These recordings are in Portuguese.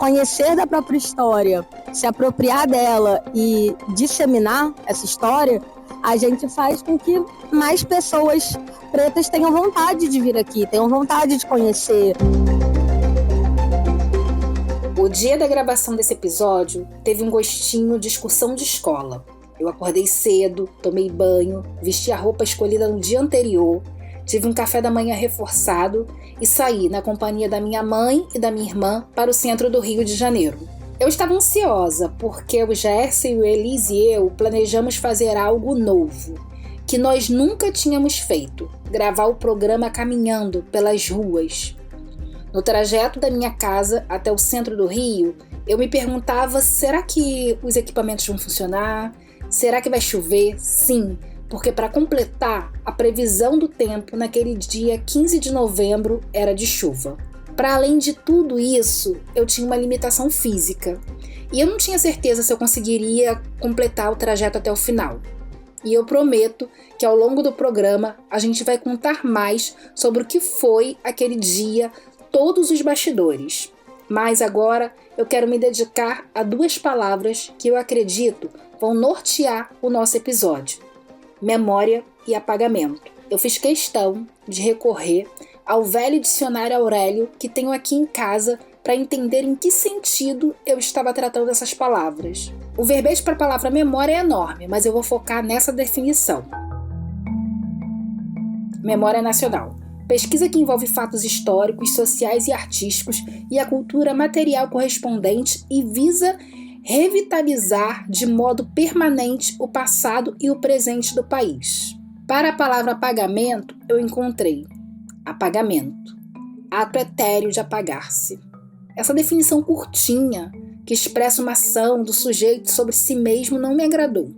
conhecer da própria história, se apropriar dela e disseminar essa história, a gente faz com que mais pessoas pretas tenham vontade de vir aqui, tenham vontade de conhecer. O dia da gravação desse episódio teve um gostinho de excursão de escola. Eu acordei cedo, tomei banho, vesti a roupa escolhida no dia anterior, tive um café da manhã reforçado e saí na companhia da minha mãe e da minha irmã para o centro do Rio de Janeiro. Eu estava ansiosa porque o Gerson, o Elise e eu planejamos fazer algo novo, que nós nunca tínhamos feito, gravar o programa caminhando pelas ruas. No trajeto da minha casa até o centro do Rio, eu me perguntava, será que os equipamentos vão funcionar? Será que vai chover? Sim, porque para completar, a previsão do tempo naquele dia 15 de novembro era de chuva. Para além de tudo isso, eu tinha uma limitação física e eu não tinha certeza se eu conseguiria completar o trajeto até o final. E eu prometo que ao longo do programa a gente vai contar mais sobre o que foi aquele dia, todos os bastidores. Mas agora eu quero me dedicar a 2 palavras que eu acredito vão nortear o nosso episódio: memória e apagamento. Eu fiz questão de recorrer ao velho dicionário Aurélio que tenho aqui em casa para entender em que sentido eu estava tratando essas palavras. O verbete para a palavra memória é enorme, mas eu vou focar nessa definição. Memória nacional. Pesquisa que envolve fatos históricos, sociais e artísticos e a cultura material correspondente e visa revitalizar de modo permanente o passado e o presente do país. Para a palavra apagamento, eu encontrei apagamento, ato etéreo de apagar-se. Essa definição curtinha, que expressa uma ação do sujeito sobre si mesmo, não me agradou.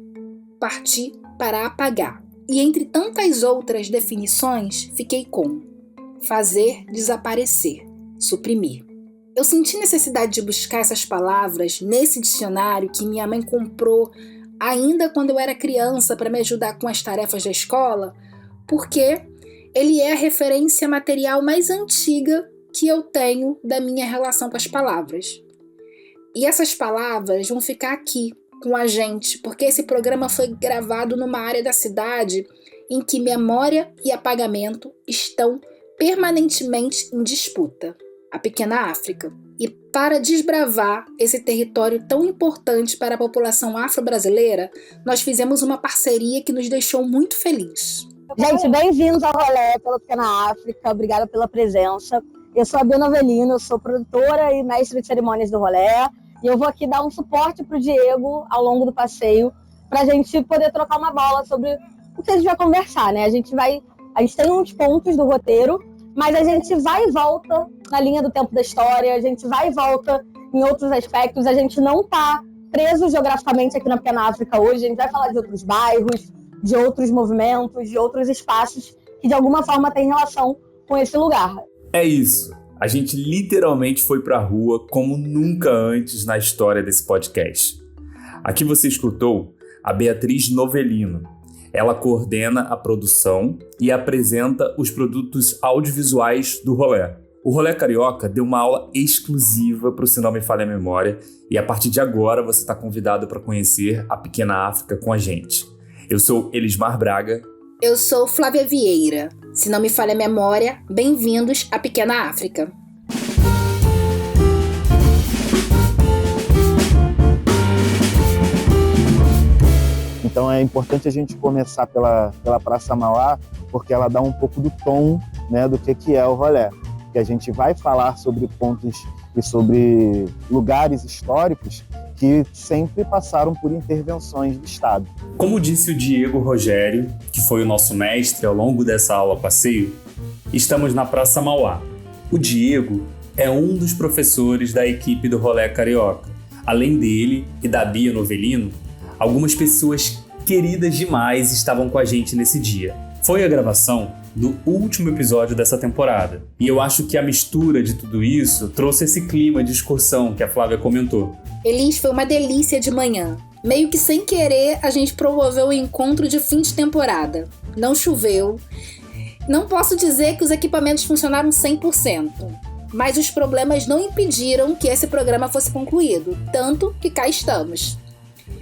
Parti para apagar. E entre tantas outras definições, fiquei com fazer desaparecer, suprimir. Eu senti necessidade de buscar essas palavras nesse dicionário que minha mãe comprou ainda quando eu era criança para me ajudar com as tarefas da escola, porque ele é a referência material mais antiga que eu tenho da minha relação com as palavras. E essas palavras vão ficar aqui com a gente, porque esse programa foi gravado numa área da cidade em que memória e apagamento estão permanentemente em disputa, a pequena África. E para desbravar esse território tão importante para a população afro-brasileira, nós fizemos uma parceria que nos deixou muito felizes. Gente, bem-vindos ao Rolê pela Pequena África, obrigada pela presença. Eu sou a Bia Novelino, eu sou produtora e mestre de cerimônias do Rolê, e eu vou aqui dar um suporte para o Diego ao longo do passeio, para a gente poder trocar uma bola sobre o que a gente vai conversar, né? A gente tem uns pontos do roteiro, mas a gente vai e volta na linha do tempo da história, a gente vai e volta em outros aspectos, a gente não está preso geograficamente aqui na Pequena África hoje, a gente vai falar de outros bairros, de outros movimentos, de outros espaços que de alguma forma têm relação com esse lugar. É isso. A gente literalmente foi pra rua como nunca antes na história desse podcast. Aqui você escutou a Beatriz Novelino. Ela coordena a produção e apresenta os produtos audiovisuais do Rolê. O Rolê Carioca deu uma aula exclusiva para o Se Não Me Falha a Memória e a partir de agora você está convidado para conhecer a Pequena África com a gente. Eu sou Elismar Braga. Eu sou Flávia Vieira. Se não me falha a memória, bem-vindos à Pequena África. Então é importante a gente começar pela Praça Mauá, porque ela dá um pouco do tom, né, do que é o rolê. Que a gente vai falar sobre pontos e sobre lugares históricos que sempre passaram por intervenções do Estado. Como disse o Diego Rogério, que foi o nosso mestre ao longo dessa aula passeio, estamos na Praça Mauá. O Diego é um dos professores da equipe do Rolê Carioca. Além dele e da Bia Novelino, algumas pessoas queridas demais estavam com a gente nesse dia. Foi a gravação do último episódio dessa temporada. E eu acho que a mistura de tudo isso trouxe esse clima de excursão que a Flávia comentou. Elis, foi uma delícia de manhã. Meio que sem querer, a gente promoveu o encontro de fim de temporada. Não choveu. Não posso dizer que os equipamentos funcionaram 100%. Mas os problemas não impediram que esse programa fosse concluído, tanto que cá estamos.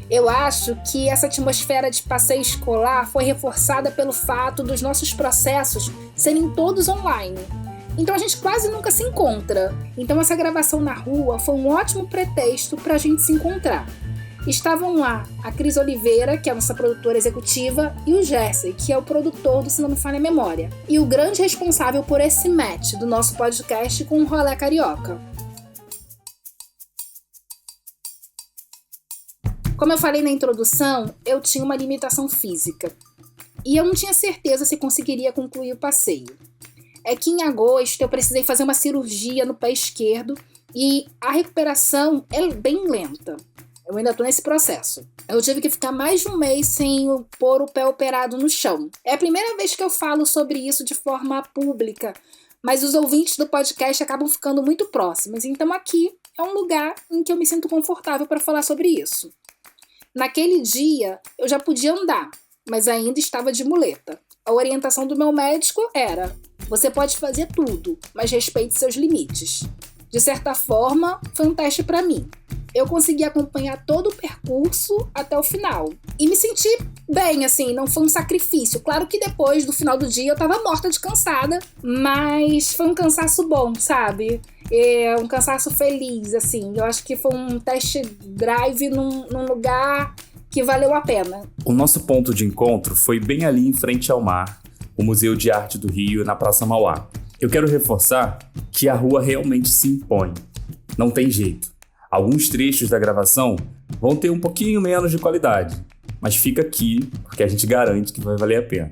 Eu acho que essa atmosfera de passeio escolar foi reforçada pelo fato dos nossos processos serem todos online. Então a gente quase nunca se encontra. Então essa gravação na rua foi um ótimo pretexto para a gente se encontrar. Estavam lá a Cris Oliveira, que é a nossa produtora executiva, e o Jersey, que é o produtor do Se Não Me Falha a Memória, e o grande responsável por esse match do nosso podcast com o Rolê Carioca. Como eu falei na introdução, eu tinha uma limitação física, e eu não tinha certeza se conseguiria concluir o passeio. É que em agosto eu precisei fazer uma cirurgia no pé esquerdo, e a recuperação é bem lenta. Eu ainda tô nesse processo. Eu tive que ficar mais de um mês sem pôr o pé operado no chão. É a primeira vez que eu falo sobre isso de forma pública, mas os ouvintes do podcast acabam ficando muito próximos, então aqui é um lugar em que eu me sinto confortável para falar sobre isso. Naquele dia, eu já podia andar, mas ainda estava de muleta. A orientação do meu médico era: você pode fazer tudo, mas respeite seus limites. De certa forma, foi um teste para mim. Eu consegui acompanhar todo o percurso até o final. E me senti bem, assim, não foi um sacrifício. Claro que depois do final do dia eu tava morta de cansada, mas foi um cansaço bom, sabe? Um cansaço feliz, assim. Eu acho que foi um test drive num lugar que valeu a pena. O nosso ponto de encontro foi bem ali em frente ao mar, o Museu de Arte do Rio, na Praça Mauá. Eu quero reforçar que a rua realmente se impõe. Não tem jeito. Alguns trechos da gravação vão ter um pouquinho menos de qualidade, mas fica aqui porque a gente garante que vai valer a pena.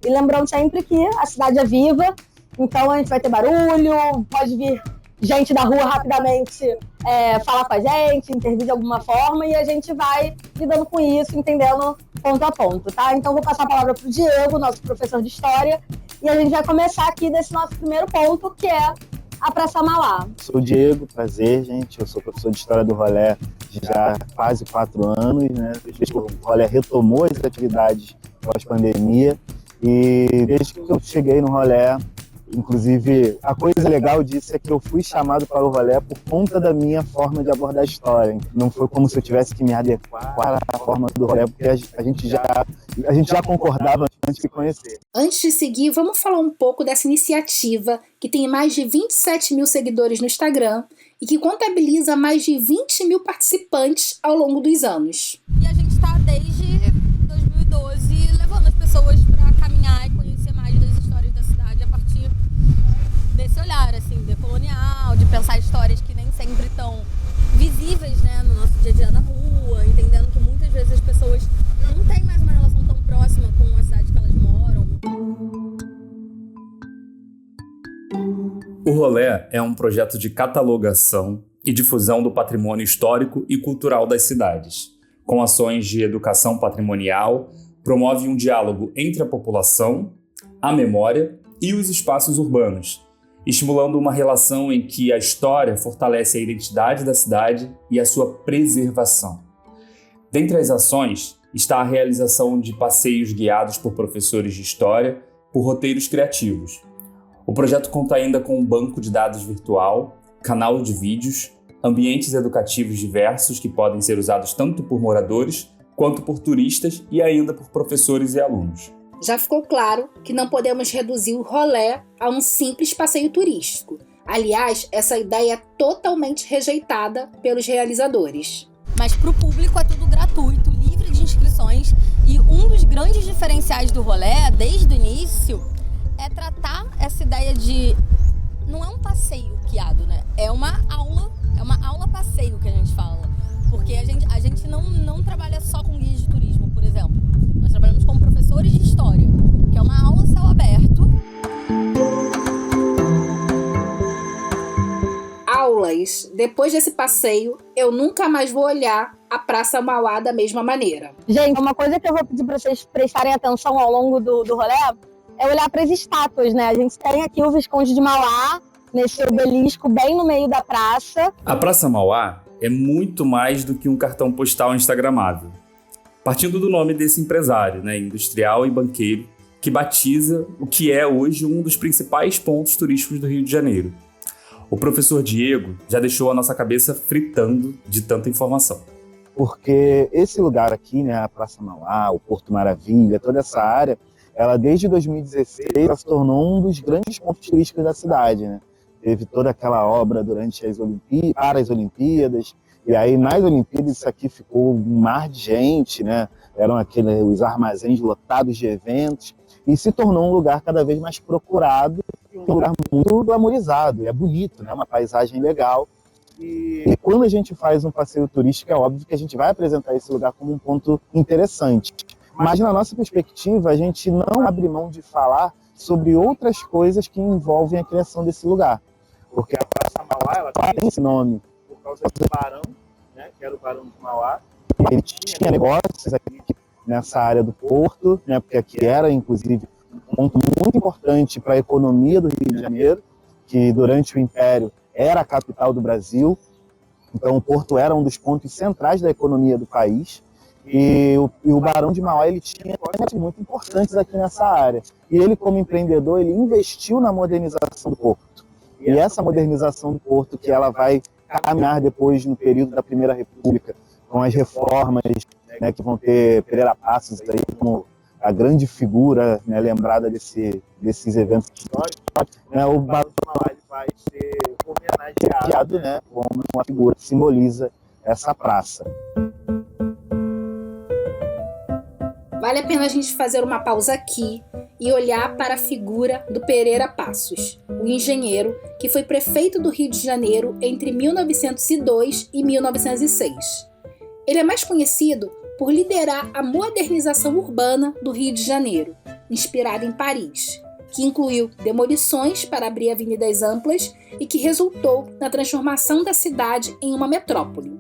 E lembrando sempre que a cidade é viva, então a gente vai ter barulho, pode vir gente da rua rapidamente falar com a gente, intervir de alguma forma, e a gente vai lidando com isso, entendendo ponto a ponto, tá? Então vou passar a palavra para o Diego, nosso professor de História, e a gente vai começar aqui desse nosso primeiro ponto, que é a Praça Mauá. Sou o Diego, prazer, gente. Eu sou professor de História do Rolê já há quase 4 anos, né? Desde que o Rolê retomou as atividades pós-pandemia. E desde que eu cheguei no Rolê, inclusive, a coisa legal disso é que eu fui chamado para o Rolê por conta da minha forma de abordar a história. Não foi como se eu tivesse que me adequar à forma do Rolê, porque a gente já concordava antes de conhecer. Antes de seguir, vamos falar um pouco dessa iniciativa que tem mais de 27 mil seguidores no Instagram e que contabiliza mais de 20 mil participantes ao longo dos anos. E a gente está desde 2012 levando as pessoas para caminhar e conhecer mais das histórias da cidade a partir desse olhar assim, decolonial, de pensar histórias que nem sempre estão visíveis, né, no nosso dia a dia na rua, entendendo que muitas vezes as pessoas não têm mais uma relação tão próxima com a cidade que elas moram. O Rolê é um projeto de catalogação e difusão do patrimônio histórico e cultural das cidades. Com ações de educação patrimonial, promove um diálogo entre a população, a memória e os espaços urbanos, estimulando uma relação em que a história fortalece a identidade da cidade e a sua preservação. Dentre as ações está a realização de passeios guiados por professores de história por roteiros criativos. O projeto conta ainda com um banco de dados virtual, canal de vídeos, ambientes educativos diversos que podem ser usados tanto por moradores quanto por turistas e ainda por professores e alunos. Já ficou claro que não podemos reduzir o Rolê a um simples passeio turístico. Aliás, essa ideia é totalmente rejeitada pelos realizadores. Mas para o público é tudo gratuito, livre de inscrições, e um dos grandes diferenciais do Rolê, desde o início, é tratar essa ideia de... Não é um passeio guiado, né? É uma aula passeio que a gente fala. Porque a gente não trabalha só com guias de turismo, por exemplo. Nós trabalhamos com professores de história, que é uma aula a céu aberto. Aulas. Depois desse passeio, eu nunca mais vou olhar a Praça Mauá da mesma maneira. Gente, uma coisa que eu vou pedir para vocês prestarem atenção ao longo do rolê é olhar para as estátuas, né? A gente tem aqui o Visconde de Mauá, nesse obelisco bem no meio da praça. A Praça Mauá é muito mais do que um cartão postal instagramável. Partindo do nome desse empresário, né, industrial e banqueiro, que batiza o que é hoje um dos principais pontos turísticos do Rio de Janeiro. O professor Diego já deixou a nossa cabeça fritando de tanta informação. Porque esse lugar aqui, né, a Praça Mauá, o Porto Maravilha, toda essa área, ela desde 2016 ela se tornou um dos grandes pontos turísticos da cidade, né? Teve toda aquela obra durante para as Olimpíadas, e aí nas Olimpíadas isso aqui ficou um mar de gente, né? Eram os armazéns lotados de eventos, e se tornou um lugar cada vez mais procurado, um lugar muito glamorizado, é bonito, né? Uma paisagem legal. E quando a gente faz um passeio turístico, é óbvio que a gente vai apresentar esse lugar como um ponto interessante. Mas, na nossa perspectiva, a gente não abre mão de falar sobre outras coisas que envolvem a criação desse lugar. Porque a Praça Mauá, ela tem esse nome por causa do barão, né, que era o Barão de Mauá. Ele tinha negócios aqui nessa área do porto, né, porque aqui era, inclusive, um ponto muito importante para a economia do Rio de Janeiro, que durante o Império era a capital do Brasil. Então, o porto era um dos pontos centrais da economia do país. E o Barão de Mauá ele tinha negócios muito importantes aqui nessa área. E ele, como empreendedor, ele investiu na modernização do porto. E essa modernização do porto que ela vai caminhar depois no período da Primeira República, com as reformas, né, que vão ter Pereira Passos aí como a grande figura, né, lembrada desses eventos históricos, né, o Barão de Mauá ele vai ser homenageado, né, como uma figura que simboliza essa praça. Vale a pena a gente fazer uma pausa aqui e olhar para a figura do Pereira Passos, o engenheiro que foi prefeito do Rio de Janeiro entre 1902 e 1906. Ele é mais conhecido por liderar a modernização urbana do Rio de Janeiro, inspirada em Paris, que incluiu demolições para abrir avenidas amplas e que resultou na transformação da cidade em uma metrópole.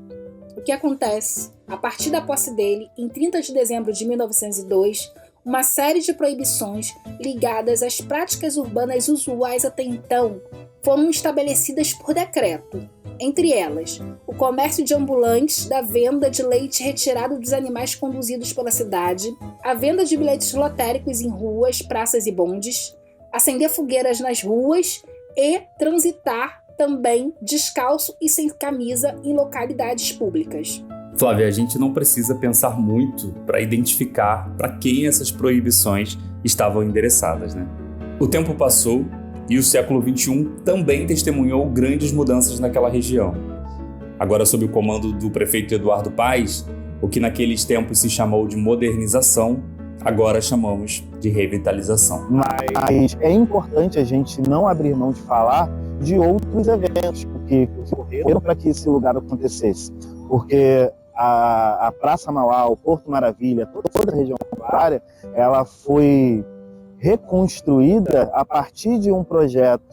O que acontece? A partir da posse dele, em 30 de dezembro de 1902, uma série de proibições ligadas às práticas urbanas usuais até então foram estabelecidas por decreto. Entre elas, o comércio de ambulantes da venda de leite retirado dos animais conduzidos pela cidade, a venda de bilhetes lotéricos em ruas, praças e bondes, acender fogueiras nas ruas e transitar também descalço e sem camisa em localidades públicas. Flávia, a gente não precisa pensar muito para identificar para quem essas proibições estavam endereçadas, né? O tempo passou e o século XXI também testemunhou grandes mudanças naquela região. Agora, sob o comando do prefeito Eduardo Paes, o que naqueles tempos se chamou de modernização, agora chamamos de revitalização. Mas é importante a gente não abrir mão de falar de outros eventos que ocorreram para que esse lugar acontecesse. Porque a Praça Mauá, o Porto Maravilha, toda a região área, ela foi reconstruída a partir de um projeto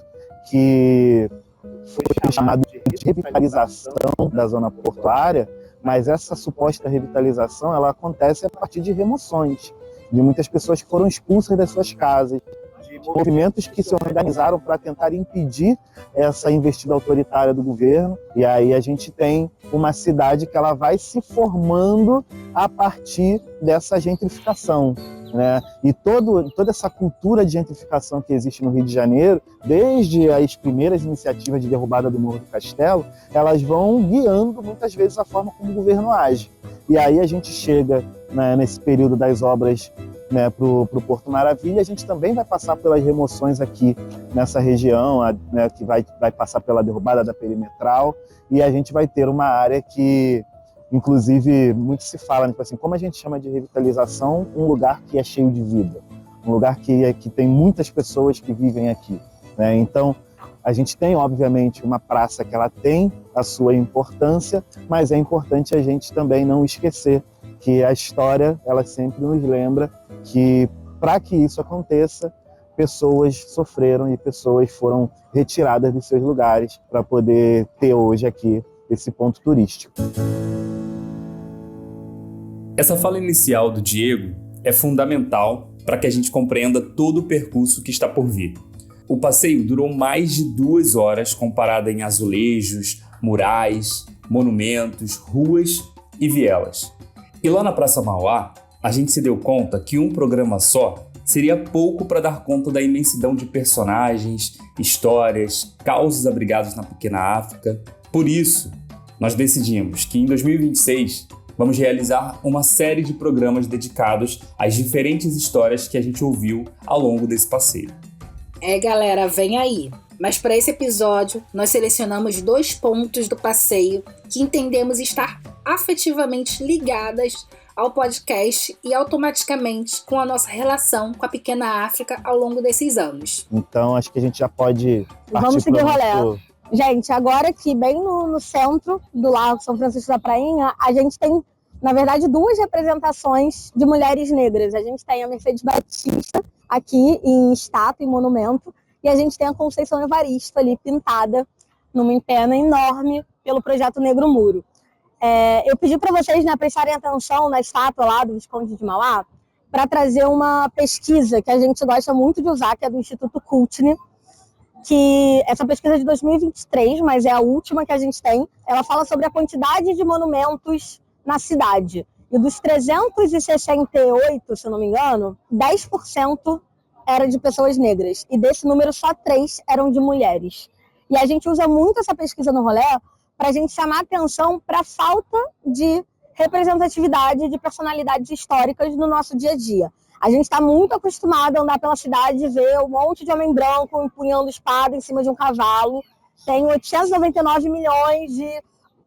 que foi chamado de revitalização da zona portuária, mas essa suposta revitalização ela acontece a partir de remoções, de muitas pessoas que foram expulsas das suas casas, de movimentos que se organizaram para tentar impedir essa investida autoritária do governo. E aí a gente tem uma cidade que ela vai se formando a partir dessa gentrificação, né? E toda essa cultura de gentrificação que existe no Rio de Janeiro, desde as primeiras iniciativas de derrubada do Morro do Castelo, elas vão guiando muitas vezes a forma como o governo age. E aí a gente chega, né, nesse período das obras, né, para o Porto Maravilha, a gente também vai passar pelas remoções aqui nessa região, né, que vai passar pela derrubada da perimetral, e a gente vai ter uma área que, inclusive, muito se fala, né, assim, como a gente chama de revitalização, um lugar que é cheio de vida, um lugar que tem muitas pessoas que vivem aqui, né? Então, a gente tem, obviamente, uma praça que ela tem a sua importância, mas é importante a gente também não esquecer que a história, ela sempre nos lembra que, para que isso aconteça, pessoas sofreram e pessoas foram retiradas dos seus lugares para poder ter hoje aqui esse ponto turístico. Essa fala inicial do Diego é fundamental para que a gente compreenda todo o percurso que está por vir. O passeio durou mais de 2 horas, comparado em azulejos, murais, monumentos, ruas e vielas. E lá na Praça Mauá, a gente se deu conta que um programa só seria pouco para dar conta da imensidão de personagens, histórias, causos abrigados na pequena África. Por isso, nós decidimos que em 2026 vamos realizar uma série de programas dedicados às diferentes histórias que a gente ouviu ao longo desse passeio. Galera, vem aí! Mas para esse episódio, nós selecionamos 2 pontos do passeio que entendemos estar afetivamente ligadas ao podcast e automaticamente com a nossa relação com a pequena África ao longo desses anos. Então, acho que a gente já pode partir. Vamos seguir o rolê. Gente, agora aqui bem no centro do Largo São Francisco da Prainha, a gente tem, na verdade, 2 representações de mulheres negras. A gente tem a Mercedes Batista aqui em estátua, em monumento, e a gente tem a Conceição Evaristo ali pintada numa pena enorme pelo Projeto Negro Muro. Eu pedi para vocês, né, prestarem atenção na estátua lá do Visconde de Mauá para trazer uma pesquisa que a gente gosta muito de usar, que é do Instituto Cultne, que essa pesquisa é de 2023, mas é a última que a gente tem. Ela fala sobre a quantidade de monumentos na cidade. E dos 368, se eu não me engano, 10% era de pessoas negras. E desse número, só 3 eram de mulheres. E a gente usa muito essa pesquisa no rolê para a gente chamar atenção para a falta de representatividade de personalidades históricas no nosso dia a dia. A gente está muito acostumado a andar pela cidade e ver um monte de homem branco empunhando espada em cima de um cavalo. Tem 899 milhões de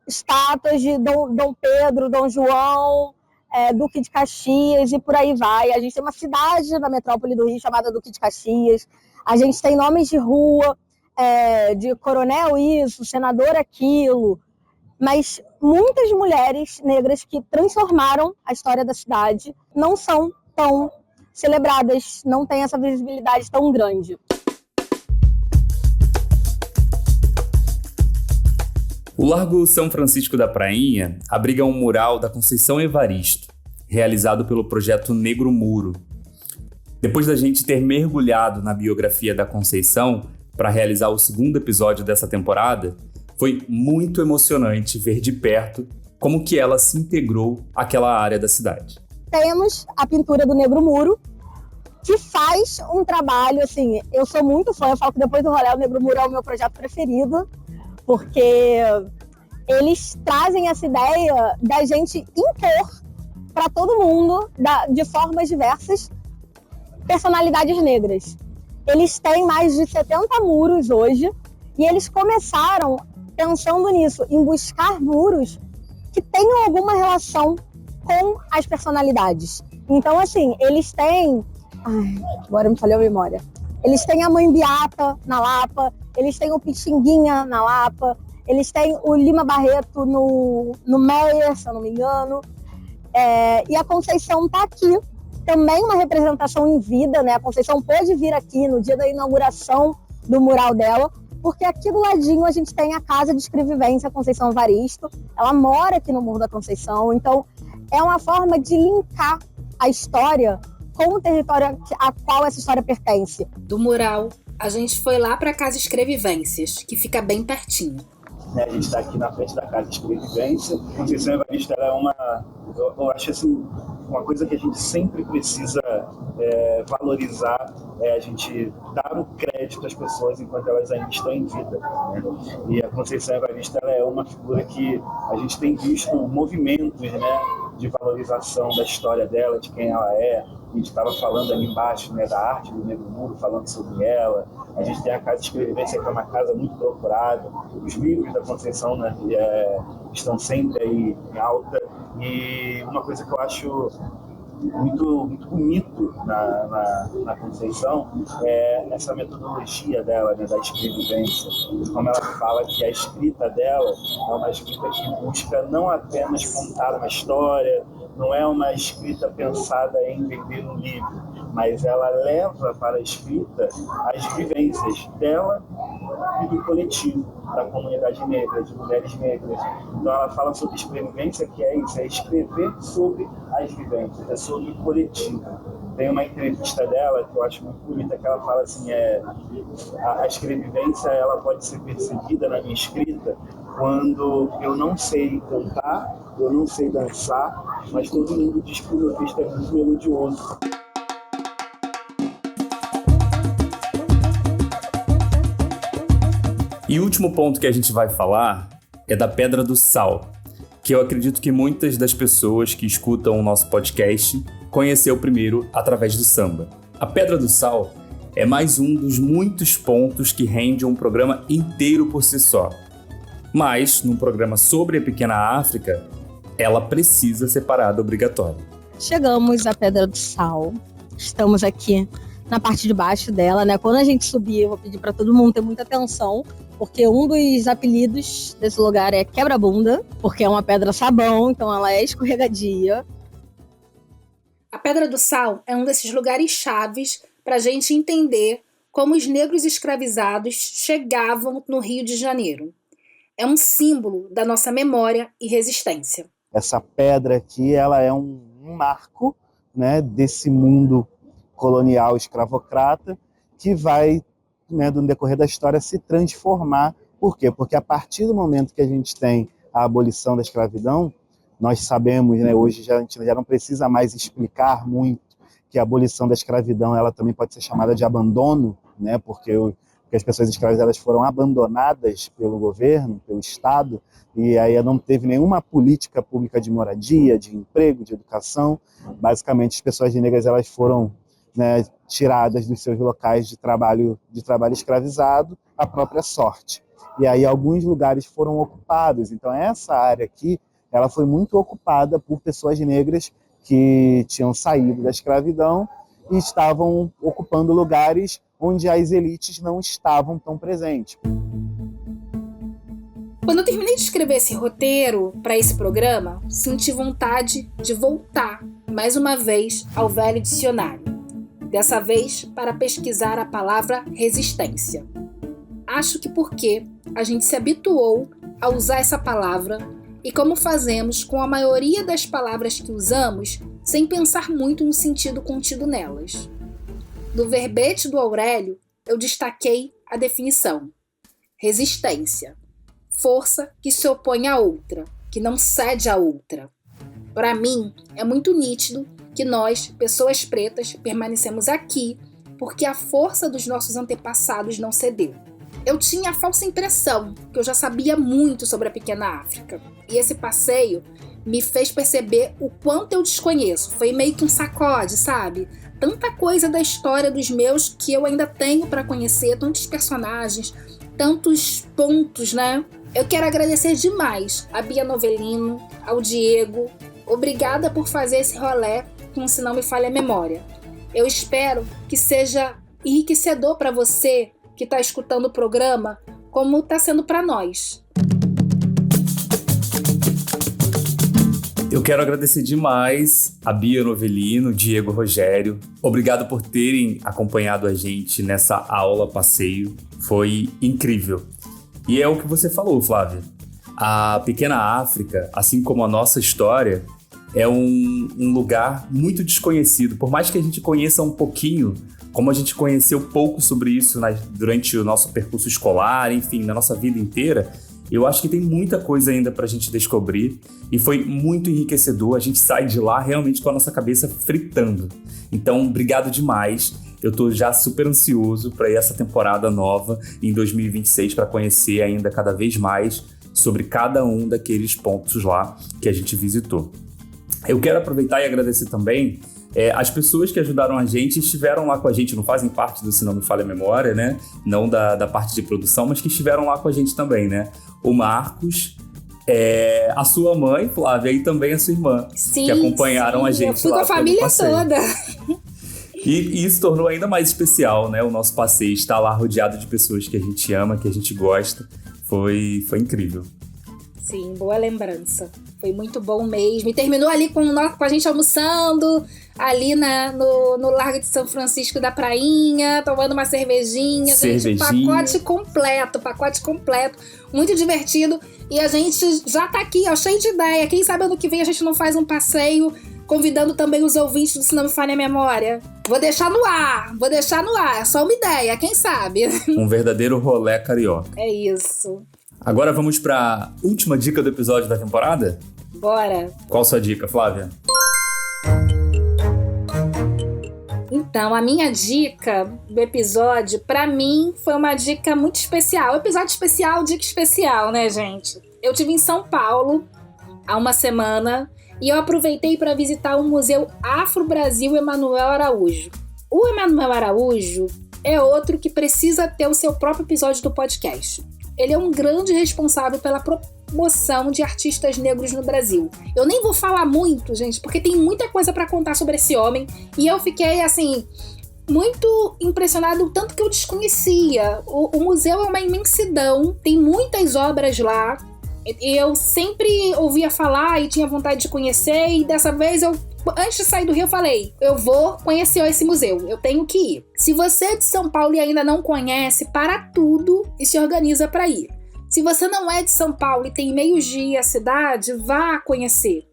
estátuas de Dom Pedro, Dom João, Duque de Caxias e por aí vai. A gente tem uma cidade na metrópole do Rio chamada Duque de Caxias. A gente tem nomes de rua, de coronel isso, senador aquilo. Mas muitas mulheres negras que transformaram a história da cidade não são tão celebradas, não têm essa visibilidade tão grande. O Largo São Francisco da Prainha abriga um mural da Conceição Evaristo, realizado pelo Projeto Negro Muro. Depois da gente ter mergulhado na biografia da Conceição para realizar o 2º episódio dessa temporada, foi muito emocionante ver de perto como que ela se integrou àquela área da cidade. Temos a pintura do Negro Muro, que faz um trabalho, assim, eu sou muito fã, eu falo que depois do rolê o Negro Muro é o meu projeto preferido, porque eles trazem essa ideia da gente impor para todo mundo, de formas diversas, personalidades negras. Eles têm mais de 70 muros hoje, e eles começaram pensando nisso, em buscar muros que tenham alguma relação com as personalidades. Então, assim, eles têm... agora me falhou a memória. Eles têm a Mãe Beata na Lapa, eles têm o Pixinguinha na Lapa, eles têm o Lima Barreto no Meyer, se eu não me engano. E a Conceição está aqui, também uma representação em vida, né? A Conceição pôde vir aqui no dia da inauguração do mural dela, porque aqui do ladinho a gente tem a Casa de Escrevivência Conceição Evaristo. Ela mora aqui no Morro da Conceição, então é uma forma de linkar a história com o território a qual essa história pertence. Do mural, a gente foi lá para a Casa Escrevivências, que fica bem pertinho. A gente está aqui na frente da Casa Escrevivência. Conceição Evaristo é eu acho assim, uma coisa que a gente sempre precisa valorizar, a gente dar o crédito às pessoas enquanto elas ainda estão em vida, né? E a Conceição Evaristo é uma figura que a gente tem visto movimentos, né, de valorização da história dela, de quem ela é. A gente estava falando ali embaixo, né, da arte do Negro Muro, falando sobre ela. A gente tem a Casa de Escrevivência, que é uma casa muito procurada. Os livros da Conceição, né, estão sempre aí em alta. E uma coisa que eu acho muito, muito bonito na Conceição é essa metodologia dela, né, da escrevivência. Como ela fala que a escrita dela é uma escrita que busca não apenas contar uma história, não é uma escrita pensada em vender um livro, mas ela leva para a escrita as vivências dela e do coletivo, da comunidade negra, de mulheres negras. Então ela fala sobre escrevivência, que é isso, é escrever sobre as vivências, é sobre o coletivo. Tem uma entrevista dela que eu acho muito bonita, que ela fala assim, a escrevivência ela pode ser percebida na minha escrita quando eu não sei cantar, eu não sei dançar, mas todo mundo diz que o meu texto é muito melodioso. E o último ponto que a gente vai falar é da Pedra do Sal, que eu acredito que muitas das pessoas que escutam o nosso podcast conheceu primeiro através do samba. A Pedra do Sal é mais um dos muitos pontos que rende um programa inteiro por si só. Mas, num programa sobre a Pequena África, ela precisa ser parada obrigatória. Chegamos à Pedra do Sal. Estamos aqui na parte de baixo dela, né? Quando a gente subir, eu vou pedir para todo mundo ter muita atenção, porque um dos apelidos desse lugar é quebra-bunda, porque é uma pedra sabão, então ela é escorregadia. A Pedra do Sal é um desses lugares chaves para a gente entender como os negros escravizados chegavam no Rio de Janeiro. É um símbolo da nossa memória e resistência. Essa pedra aqui, ela é um marco, né, desse mundo colonial escravocrata que vai, né, no decorrer da história, se transformar. Por quê? Porque a partir do momento que a gente tem a abolição da escravidão, nós sabemos, né, hoje a gente já não precisa mais explicar muito que a abolição da escravidão ela também pode ser chamada de abandono, né, porque as pessoas escravizadas foram abandonadas pelo governo, pelo Estado, e aí não teve nenhuma política pública de moradia, de emprego, de educação. Basicamente, as pessoas negras elas foram, né, tiradas dos seus locais de trabalho escravizado à própria sorte. E aí alguns lugares foram ocupados. Então essa área aqui ela foi muito ocupada por pessoas negras que tinham saído da escravidão e estavam ocupando lugares onde as elites não estavam tão presentes. Quando eu terminei de escrever esse roteiro para esse programa, senti vontade de voltar mais uma vez ao velho dicionário. Dessa vez para pesquisar a palavra resistência. Acho que porque a gente se habituou a usar essa palavra e como fazemos com a maioria das palavras que usamos sem pensar muito no sentido contido nelas. Do verbete do Aurélio, eu destaquei a definição. Resistência. Força que se opõe a outra, que não cede a outra. Para mim, é muito nítido que nós, pessoas pretas, permanecemos aqui porque a força dos nossos antepassados não cedeu. Eu tinha a falsa impressão que eu já sabia muito sobre a Pequena África. E esse passeio me fez perceber o quanto eu desconheço. Foi meio que um sacode, sabe? Tanta coisa da história dos meus que eu ainda tenho para conhecer, tantos personagens, tantos pontos, né? Eu quero agradecer demais a Bia Novelino, ao Diego. Obrigada por fazer esse rolê com Se Não Me Falha a Memória. Eu espero que seja enriquecedor para você que está escutando o programa, como está sendo para nós. Eu quero agradecer demais a Bia Novelino, Diego Rogério. Obrigado por terem acompanhado a gente nessa aula passeio. Foi incrível. E é o que você falou, Flávia. A Pequena África, assim como a nossa história, é um lugar muito desconhecido. Por mais que a gente conheça um pouquinho, como a gente conheceu pouco sobre isso durante o nosso percurso escolar, enfim, na nossa vida inteira, eu acho que tem muita coisa ainda pra gente descobrir e foi muito enriquecedor. A gente sai de lá realmente com a nossa cabeça fritando. Então, obrigado demais. Eu tô já super ansioso para ir essa temporada nova em 2026 para conhecer ainda cada vez mais sobre cada um daqueles pontos lá que a gente visitou. Eu quero aproveitar e agradecer também as pessoas que ajudaram a gente e estiveram lá com a gente, não fazem parte do Se Não Me Falha a Memória, né? Não da parte de produção, mas que estiveram lá com a gente também, né? O Marcos, a sua mãe, Flávia, e também a sua irmã, sim, que acompanharam a gente lá. Eu fui com a família toda. E isso tornou ainda mais especial, né? O nosso passeio, estar lá rodeado de pessoas que a gente ama, que a gente gosta, foi incrível. Sim, boa lembrança. Foi muito bom mesmo. E terminou ali com a gente almoçando, ali no Largo de São Francisco da Prainha, tomando uma cervejinha. Gente, pacote completo. Muito divertido. E a gente já tá aqui, ó, cheio de ideia. Quem sabe ano que vem a gente não faz um passeio convidando também os ouvintes do Se Não Me Falha a Memória. Vou deixar no ar. É só uma ideia, quem sabe? Um verdadeiro rolê carioca. É isso. Agora vamos para a última dica do episódio da temporada? Bora! Qual a sua dica, Flávia? Então, a minha dica do episódio, pra mim, foi uma dica muito especial. Episódio especial, dica especial, né, gente? Eu estive em São Paulo há uma semana e eu aproveitei para visitar o Museu Afro-Brasil Emanuel Araújo. O Emanuel Araújo é outro que precisa ter o seu próprio episódio do podcast. Ele é um grande responsável pela promoção de artistas negros no Brasil. Eu nem vou falar muito, gente, porque tem muita coisa para contar sobre esse homem e eu fiquei, assim, muito impressionado, o tanto que eu desconhecia. O museu é uma imensidão, tem muitas obras lá. Eu sempre ouvia falar e tinha vontade de conhecer, e dessa vez antes de sair do Rio, eu falei, eu vou conhecer esse museu, eu tenho que ir. Se você é de São Paulo e ainda não conhece, para tudo e se organiza para ir. Se você não é de São Paulo e tem meio dia a cidade, vá conhecer.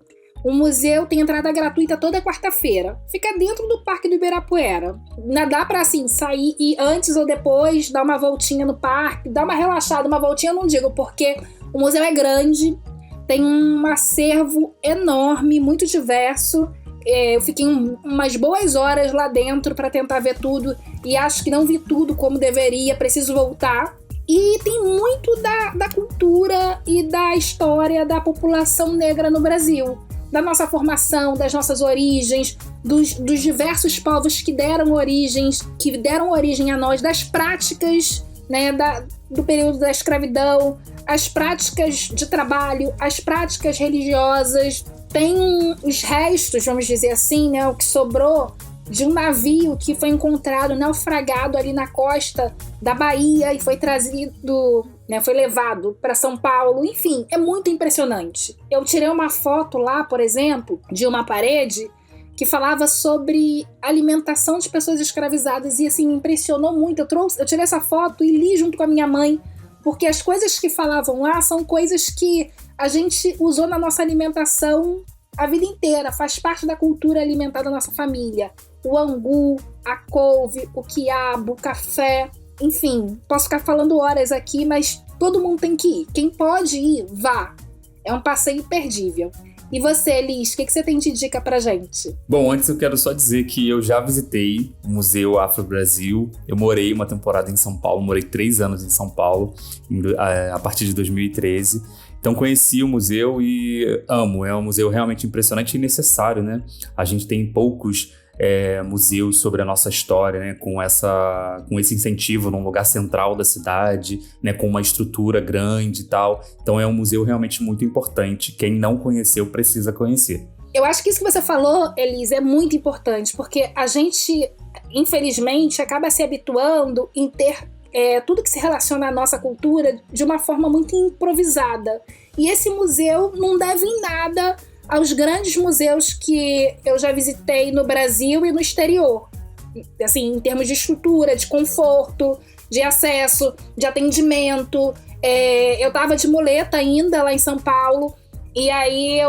O museu tem entrada gratuita toda quarta-feira. Fica dentro do Parque do Ibirapuera. Não dá pra, assim, sair e antes ou depois dar uma voltinha no parque, dar uma relaxada, uma voltinha eu não digo, porque o museu é grande, tem um acervo enorme, muito diverso. Eu fiquei umas boas horas lá dentro para tentar ver tudo e acho que não vi tudo como deveria, preciso voltar. E tem muito da cultura e da história da população negra no Brasil, da nossa formação, das nossas origens, dos diversos povos que deram origem a nós, das práticas, né, do período da escravidão, as práticas de trabalho, as práticas religiosas. Tem os restos, vamos dizer assim, né, o que sobrou de um navio que foi encontrado naufragado ali na costa da Bahia e foi trazido, né, foi levado para São Paulo. Enfim, é muito impressionante. Eu tirei uma foto lá, por exemplo, de uma parede que falava sobre alimentação de pessoas escravizadas e assim, me impressionou muito. Eu tirei essa foto e li junto com a minha mãe, porque as coisas que falavam lá são coisas que a gente usou na nossa alimentação a vida inteira, faz parte da cultura alimentar da nossa família. O angu, a couve, o quiabo, o café, enfim, posso ficar falando horas aqui, mas todo mundo tem que ir. Quem pode ir, vá. É um passeio imperdível. E você, Liz, o que você tem de dica pra gente? Bom, antes eu quero só dizer que eu já visitei o Museu Afro-Brasil. Eu morei uma temporada em São Paulo, morei 3 anos em São Paulo, a partir de 2013. Então conheci o museu e amo. É um museu realmente impressionante e necessário, né? A gente tem poucos museus sobre a nossa história, né? Com esse incentivo num lugar central da cidade, né? Com uma estrutura grande e tal. Então é um museu realmente muito importante. Quem não conheceu precisa conhecer. Eu acho que isso que você falou, Elisa, é muito importante, porque a gente, infelizmente, acaba se habituando em ter tudo que se relaciona à nossa cultura de uma forma muito improvisada. E esse museu não deve em nada aos grandes museus que eu já visitei no Brasil e no exterior. Assim, em termos de estrutura, de conforto, de acesso, de atendimento. Eu estava de muleta ainda lá em São Paulo, e aí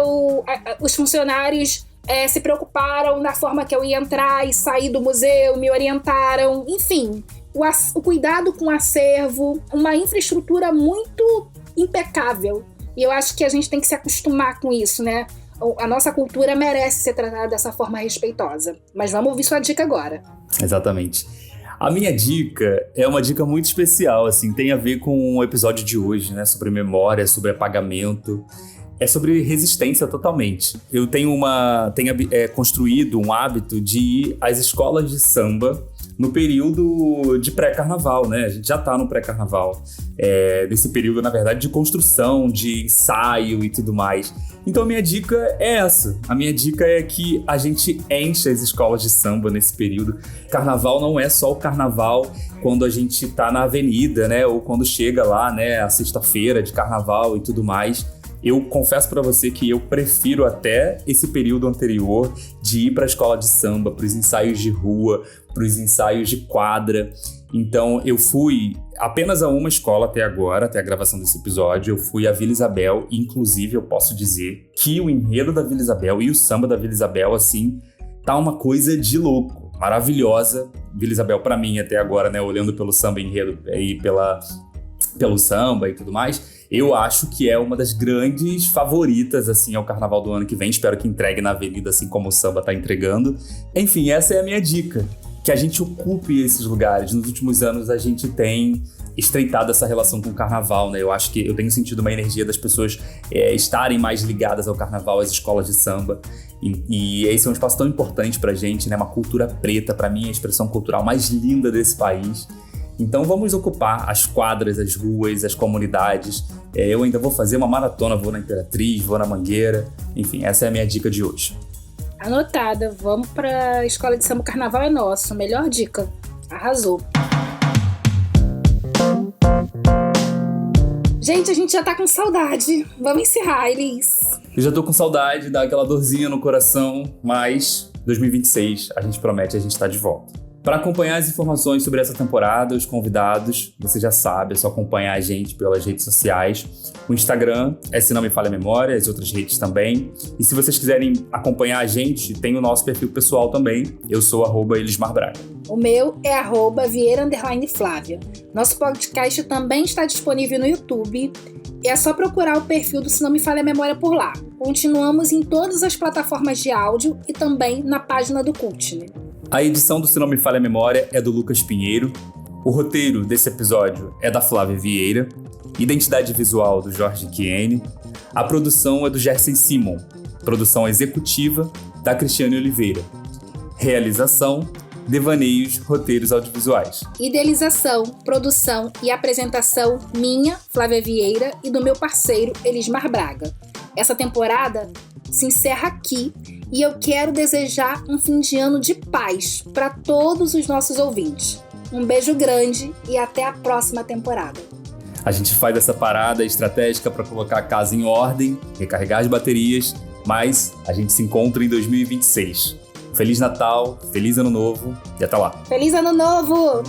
os funcionários se preocuparam na forma que eu ia entrar e sair do museu, me orientaram, enfim. O cuidado com o acervo, uma infraestrutura muito impecável. E eu acho que a gente tem que se acostumar com isso, né? A nossa cultura merece ser tratada dessa forma respeitosa. Mas vamos ouvir sua dica agora. Exatamente. A minha dica é uma dica muito especial, assim, tem a ver com o episódio de hoje, né? Sobre memória, sobre apagamento. É sobre resistência totalmente. Eu tenho construído um hábito de ir às escolas de samba no período de pré-carnaval, né? A gente já tá no pré-carnaval. Nesse período, na verdade, de construção, de ensaio e tudo mais. Então a minha dica é essa. A minha dica é que a gente enche as escolas de samba nesse período. Carnaval não é só o carnaval quando a gente tá na avenida, né? Ou quando chega lá, né? A sexta-feira de carnaval e tudo mais. Eu confesso pra você que eu prefiro até esse período anterior de ir pra escola de samba, pros ensaios de rua, pros ensaios de quadra. Então eu fui apenas a uma escola até agora, até a gravação desse episódio. Eu fui à Vila Isabel, inclusive eu posso dizer que o enredo da Vila Isabel e o samba da Vila Isabel, assim, tá uma coisa de louco, maravilhosa. Vila Isabel pra mim até agora, né, olhando pelo samba enredo e pelo samba e tudo mais, eu acho que é uma das grandes favoritas, assim, ao carnaval do ano que vem. Espero que entregue na avenida, assim como o samba tá entregando. Enfim, essa é a minha dica. que a gente ocupe esses lugares. Nos últimos anos a gente tem estreitado essa relação com o carnaval, né? Eu acho que eu tenho sentido uma energia das pessoas estarem mais ligadas ao carnaval, às escolas de samba. E esse é um espaço tão importante pra gente, né? Uma cultura preta, pra mim, é a expressão cultural mais linda desse país. Então vamos ocupar as quadras, as ruas, as comunidades. Eu ainda vou fazer uma maratona, vou na Imperatriz, vou na Mangueira. Enfim, essa é a minha dica de hoje. Anotada, vamos pra Escola de Samba. Carnaval é nosso, melhor dica. Arrasou. Gente, a gente já tá com saudade. Vamos encerrar, Elis. Eu já tô com saudade, dá aquela dorzinha no coração, mas 2026 a gente promete, a gente tá de volta. Para acompanhar as informações sobre essa temporada, os convidados, você já sabe, é só acompanhar a gente pelas redes sociais. O Instagram é Se Não Me Falha a Memória, as outras redes também. E se vocês quiserem acompanhar a gente, tem o nosso perfil pessoal também. Eu sou @elismarbraga. O meu é @Vieira_Flávia. Nosso podcast também está disponível no YouTube. É só procurar o perfil do Se Não Me Falha a Memória por lá. Continuamos em todas as plataformas de áudio e também na página do Cultne. A edição do Se Não Me Falha a Memória é do Lucas Pinheiro. O roteiro desse episódio é da Flávia Vieira. Identidade visual do Jorge Chiene. A produção é do Gerson Simon. Produção executiva da Cristiane Oliveira. Realização, Devaneios, Roteiros Audiovisuais. Idealização, produção e apresentação minha, Flávia Vieira, e do meu parceiro Elismar Braga. Essa temporada se encerra aqui e eu quero desejar um fim de ano de paz para todos os nossos ouvintes. Um beijo grande e até a próxima temporada. A gente faz essa parada estratégica para colocar a casa em ordem, recarregar as baterias, mas a gente se encontra em 2026. Feliz Natal, feliz Ano Novo e até lá. Feliz Ano Novo!